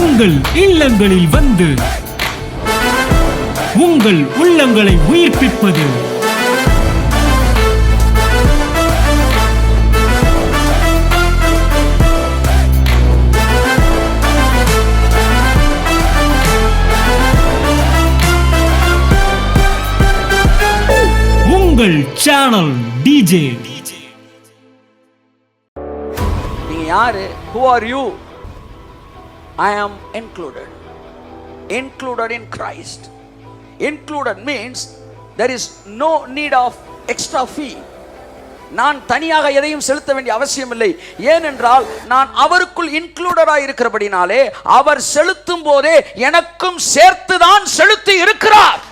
உங்கள் இல்லங்களில் வந்து உங்கள் உள்ளங்களை உயிர்ப்பிப்பது உங்கள் சேனல் டிஜே. நீங்க யாரு? Who are you? I am included. Included in Christ. Included means there is no need of extra fee. நான் தனியாக எதையும் செலுத்த வேண்டிய அவசியம் இல்லை. ஏனென்றால் நான் அவருக்குள் இன்க்ளூடடாக இருக்கிறபடினாலே அவர் செலுத்தும் போதே எனக்கும் சேர்த்துதான் செலுத்தி இருக்கிறார்.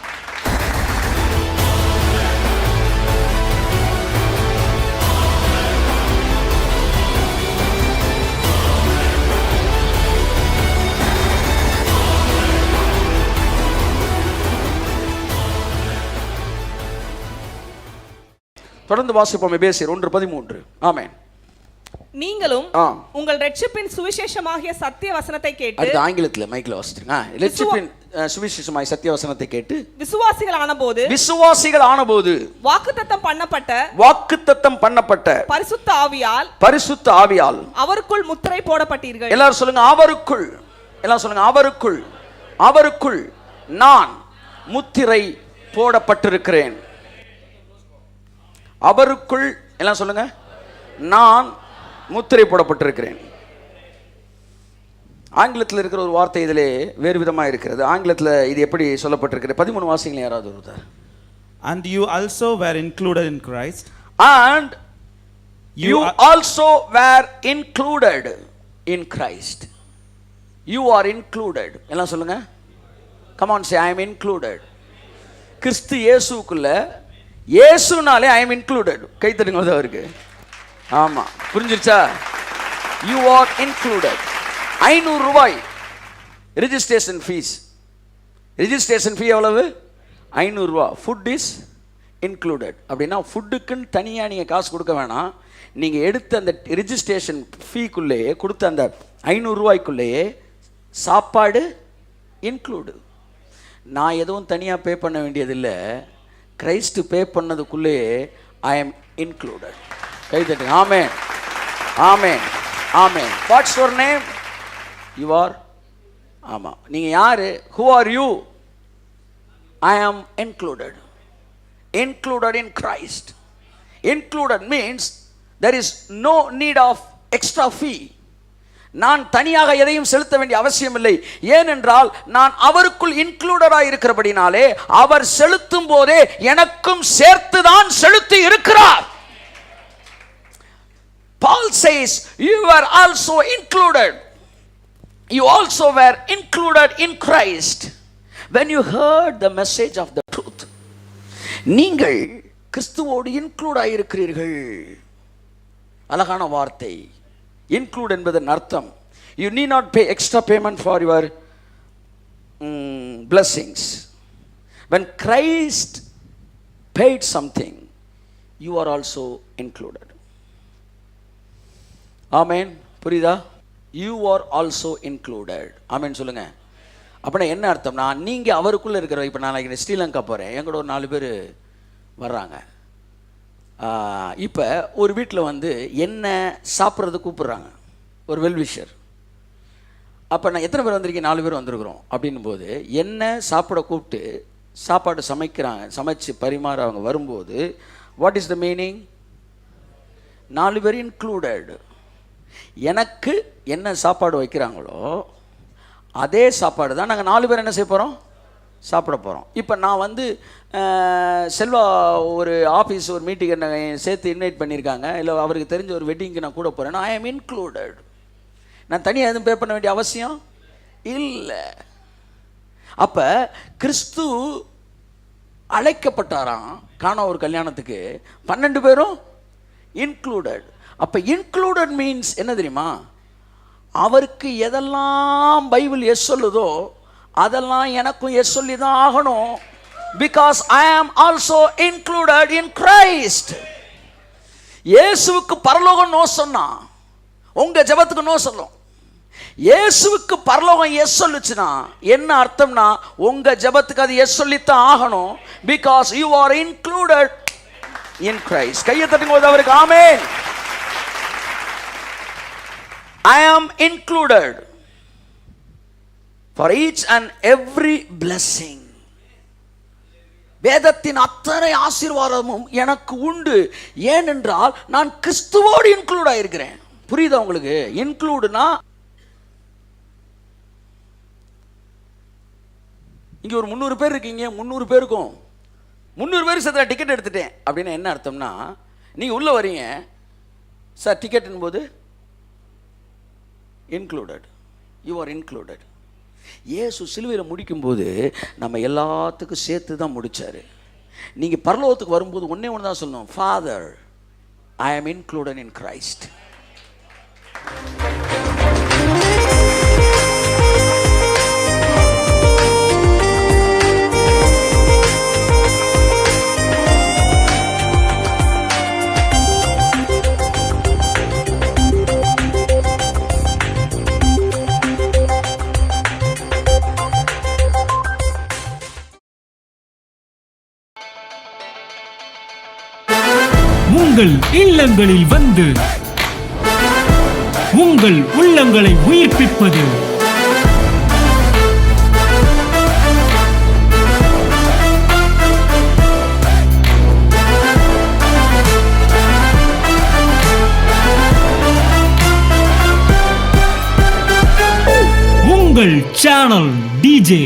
தொடர்ந்து வாசிப்போம் எபேசியர் 1:13. ஆமென். நீங்களும் உங்கள் இரட்சிப்பின் சுவிசேஷமாகிய சத்திய வசனத்தை கேட்டு, அது ஆங்கிலத்தில் மைக்ல வாசிடுங்க. இரட்சிப்பின் சுவிசேஷமாகிய சத்திய வசனத்தை கேட்டு விசுவாசிகள் ஆனபோது வாக்குத்தத்தம் பண்ணப்பட்ட பரிசுத்த ஆவியால் அவருக்குள் முத்திரை போடப்பட்டீர்கள். எல்லாரும் சொல்லுங்க அவருக்குள் நான் முத்திரை போடப்பட்டிருக்கிறேன். அவருக்குள் எல்லாம் சொல்லுங்க, நான் முத்திரை போடப்பட்டிருக்கிறேன். ஆங்கிலத்தில் இருக்கிற ஒரு வார்த்தை இதிலே வேறு விதமாக இருக்கிறது. ஆங்கிலத்தில் இது எப்படி சொல்லப்பட்டிருக்கிறது? 13 வாசிங்களே யாராவது ஒருத்தர். And you also were included in Christ. And you also were included in Christ. You are included. எல்லாம் சொல்லுங்க. Come on, say I am included. கிறிஸ்து இயேசுக்குள்ள, இயேசுனாலே ஐ எம் இன்க்ளூடட். கை தட்டுங்க அவருக்கு. ஆமா, புரிஞ்சிருச்சா? You are included. 500 ரூபாய் ரெஜிஸ்ட்ரேஷன் ஃபீஸ். ரெஜிஸ்ட்ரேஷன் ஃபீ எவ்வளவு? 500 ரூபா. Food is included. அப்படின்னா ஃபுட்டுக்குன்னு தனியாக நீங்கள் காசு கொடுக்க வேணாம். நீங்கள் எடுத்த அந்த ரெஜிஸ்ட்ரேஷன் ஃபீக்குள்ளேயே, கொடுத்த அந்த 500 ரூபாய்க்குள்ளேயே சாப்பாடு இன்க்ளூடு. நான் எதுவும் தனியாக பே பண்ண வேண்டியதில்லை. கிரைஸ்ட் பே பண்ணதுக்குள்ளே ஐ எம் இன்க்ளூடட். கை தட்டுங்க. ஆமென், ஆமென், ஆமென். What's your name? You are. ஆமாம், நீங்கள் யார்? Who are you? I am included. Included in Christ. Included means there is no need of extra fee. நான் தனியாக எதையும் செலுத்த வேண்டிய அவசியம் இல்லை. ஏனென்றால் நான் அவருக்குள் இன்க்ளூடடாக இருக்கிறபடினாலே அவர் செலுத்தும் போதே எனக்கும் சேர்த்துதான் செலுத்தி இருக்கிறார். Paul says you were also included. You also were included in Christ when you heard the message of the truth. நீங்கள் கிறிஸ்துவோடு இன்க்ளூட் ஆகியிருக்கிறீர்கள். அழகான வார்த்தை. இன்க்ளூட் என்பதன் அர்த்தம், you need not pay extra payment for your blessings. When Christ paid something, you are also included. Amen. புரியுதா? You are also included. ஆமென் சொல்லுங்க. அப்படின்னா என்ன அர்த்தம்னா, நீங்கள் அவருக்குள்ளே இருக்கிற, இப்போ நான் ஸ்ரீலங்கா போகிறேன், எங்களோட ஒரு 4 பேர் வர்றாங்க. இப்போ ஒரு வீட்டில் வந்து என்ன சாப்பிட்றது கூப்பிட்றாங்க, ஒரு வெல்விஷர். அப்போ நான் எத்தனை பேர் வந்திருக்கேன்? 4 பேர் வந்திருக்கிறோம். அப்படின்னும் போது என்ன சாப்பிட கூப்பிட்டு சாப்பாடு சமைச்சு பரிமாற அவங்க வரும்போது வாட் இஸ் த மீனிங்? 4 பேர் இன்க்ளூடட். எனக்கு என்ன சாப்பாடு வைக்கிறாங்களோ அதே சாப்பாடு தான் நாங்கள் 4 பேர் என்ன செய்ய போகிறோம்? சாப்பிட போகிறோம். இப்போ நான் வந்து செல்வா ஒரு ஆஃபீஸ் ஒரு மீட்டிங் என்ன சேர்த்து இன்வைட் பண்ணியிருக்காங்க, இல்லை அவருக்கு தெரிஞ்ச ஒரு வெட்டிங்க்கு நான் கூட போகிறேன்னா ஐ ஆம் இன்க்ளூடட். நான் தனியாக எதுவும் பே பண்ண வேண்டிய அவசியம் இல்லை. அப்போ கிறிஸ்து அழைக்கப்பட்டாராம் காணா ஒரு கல்யாணத்துக்கு, 12 பேரும் இன்க்ளூடட். அப்போ இன்க்ளூடட் மீன்ஸ் என்ன தெரியுமா? அவருக்கு எதெல்லாம் பைபிள் எஸ் சொல்லுதோ அதெல்லாம் எனக்கும் எஸ் சொல்லி தான் ஆகணும். பிகாஸ் ஐ ஆம் ஆல்சோ இன்க்ளூடட் இன் கிரைஸ்ட். இயேசுவுக்கு பரலோகம் நோ சொன்னா உங்க ஜெபத்துக்கு நோ சொல்லும். இயேசுவுக்கு பரலோகம் எஸ் சொல்லுச்சுன்னா என்ன அர்த்தம்னா உங்க ஜெபத்துக்கு அது எஸ் சொல்லித்தான் ஆகணும். Because you are included in Christ. கையை தட்டுங்க அவருக்கு. ஆமென். I am included for each and every blessing. வேதத்தின் அத்தனை ஆசீர்வாதமும் எனக்கு உண்டு. ஏனென்றால் நான் கிறிஸ்துவோடு இன்க்ளூட் ஆயிருக்கிறேன். புரியுதா உங்களுக்கு? இன்க்ளூடுனா இங்க ஒரு 300 பேர் இருக்கீங்க. 300 பேருக்கும் 300 பேருக்கு சேர்த்து டிக்கெட் எடுத்துட்டேன் அப்படின்னு என்ன அர்த்தம்னா, நீங்க உள்ள வரீங்க சார் டிக்கெட் போது இன்க்ளூடட், யூ ஆர் இன்க்ளூடட். இயேசு சிலுவையில் முடிக்கும்போது நம்ம எல்லாத்துக்கும் சேர்த்து தான் முடிச்சாரு. நீங்க பரலோகத்துக்கு வரும்போது ஒன்னே ஒன்று தான் சொல்லணும், father I am included in Christ. உங்கள் இல்லங்களில் வந்து உங்கள் உள்ளங்களை உயிர்ப்பிப்பது உங்கள் சேனல் டிஜே.